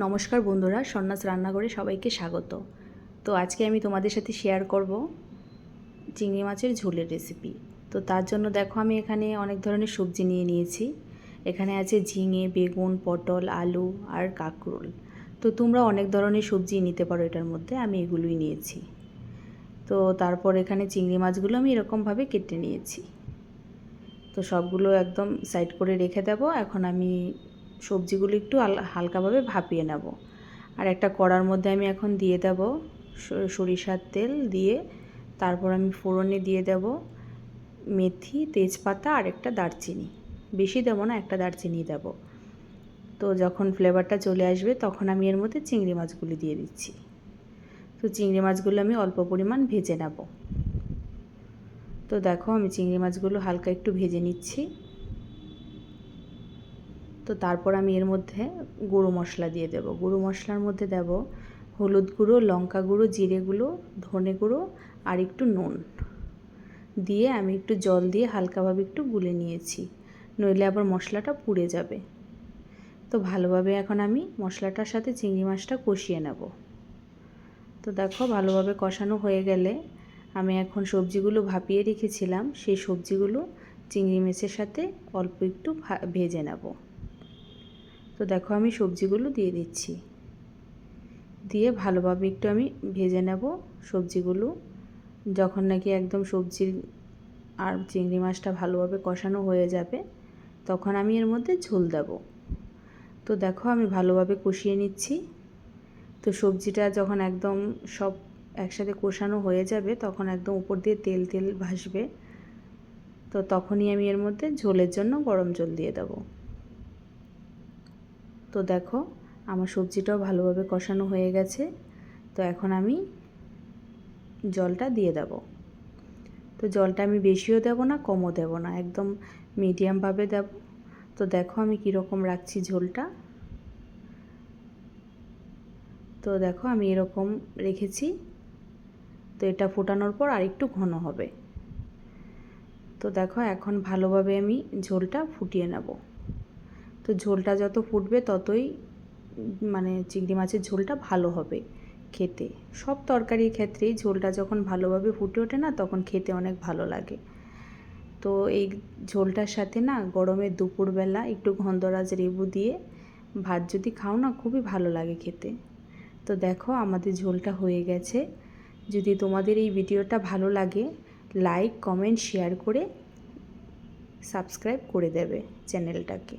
নমস্কার বন্ধুরা, সন্ন্যাস রান্নাঘরে সবাইকে স্বাগত। তো আজকে আমি তোমাদের সাথে শেয়ার করব চিংড়ি মাছের ঝোলের রেসিপি। তো তার জন্য দেখো আমি এখানে অনেক ধরনের সবজি নিয়ে নিয়েছি। এখানে আছে ঝিঙে, বেগুন, পটল, আলু আর কাঁকরোল। তো তোমরা অনেক ধরনের সবজি নিতে পারো এটার মধ্যে, আমি এগুলোই নিয়েছি। তো তারপর এখানে চিংড়ি মাছগুলো আমি এরকমভাবে কেটে নিয়েছি। তো সবগুলো একদম সাইড করে রেখে দেব। এখন আমি সবজিগুলো একটু হালকাভাবে ভাপিয়ে নেব। আর একটা কড়ার মধ্যে আমি এখন দিয়ে দেব সরিষার তেল দিয়ে, তারপর আমি ফোড়নে দিয়ে দেব মেথি, তেজপাতা আর একটা দারচিনি। বেশি দেব না, একটা দারচিনি দেব। তো যখন ফ্লেভারটা চলে আসবে তখন আমি এর মধ্যে চিংড়ি মাছগুলি দিয়ে দিচ্ছি। তো চিংড়ি মাছগুলো আমি অল্প পরিমাণ ভেজে নেব। তো দেখো আমি চিংড়ি মাছগুলো হালকা একটু ভেজে নিচ্ছি। তো তারপর আমি এর মধ্যে গুঁড়ো মশলা দিয়ে দেব। গুঁড়ো মশলার মধ্যে দেব হলুদ গুঁড়ো, লঙ্কা গুঁড়ো, জিরে গুঁড়ো, ধনে গুঁড়ো আর একটু নুন দিয়ে আমি একটু জল দিয়ে হালকাভাবে একটু গুলে নিয়েছি, নইলে আবার মশলাটা পুড়ে যাবে। তো ভালোভাবে এখন আমি মশলাটার সাথে চিংড়ি মাছটা কষিয়ে নেব। তো দেখো ভালোভাবে কষানো হয়ে গেলে আমি এখন সবজিগুলো ভাপিয়ে রেখেছিলাম, সেই সবজিগুলো চিংড়ি মাছের সাথে অল্প একটু ভেজে নেব। তো দেখো আমি সবজিগুলো দিয়ে দিচ্ছি, দিয়ে ভালোভাবে একটু আমি ভেজে নেব সবজিগুলো। যখন নাকি একদম সবজির আর চিংড়ি মাছটা ভালোভাবে কষানো হয়ে যাবে তখন আমি এর মধ্যে ঝোল দেব। তো দেখো আমি ভালোভাবে কষিয়ে নিচ্ছি। তো সবজিটা যখন একদম সব একসাথে কষানো হয়ে যাবে তখন একদম উপর দিয়ে তেল তেল ভাসবে। তো তখনই আমি এর মধ্যে ঝোলের জন্য গরম জল দিয়ে দেব। তো দেখো আমার সবজিটাও ভালোভাবে কষানো হয়ে গেছে। তো এখন আমি জলটা দিয়ে দেব। তো জলটা আমি বেশিও দেব না, কমও দেব না, একদম মিডিয়ামভাবে দেব। তো দেখো আমি কীরকম রাখছি ঝোলটা। তো দেখো আমি এরকম রেখেছি। তো এটা ফোটানোর পর আরেকটু ঘন হবে। তো দেখো এখন ভালোভাবে আমি ঝোলটা ফুটিয়ে নেব। তো ঝোলটা যত ফুটবে ততই মানে চিংড়ি মাছের ঝোলটা ভালো হবে খেতে। সব তরকারির ক্ষেত্রেই ঝোলটা যখন ভালোভাবে ফুটে ওঠে না তখন খেতে অনেক ভালো লাগে। তো এই ঝোলটার সাথে না গরমের দুপুরবেলা একটু গন্ধরাজ লেবু দিয়ে ভাত যদি খাও না খুবই ভালো লাগে খেতে। তো দেখো আমাদের ঝোলটা হয়ে গেছে। যদি তোমাদের এই ভিডিওটা ভালো লাগে লাইক, কমেন্ট, শেয়ার করে সাবস্ক্রাইব করে দেবে চ্যানেলটাকে।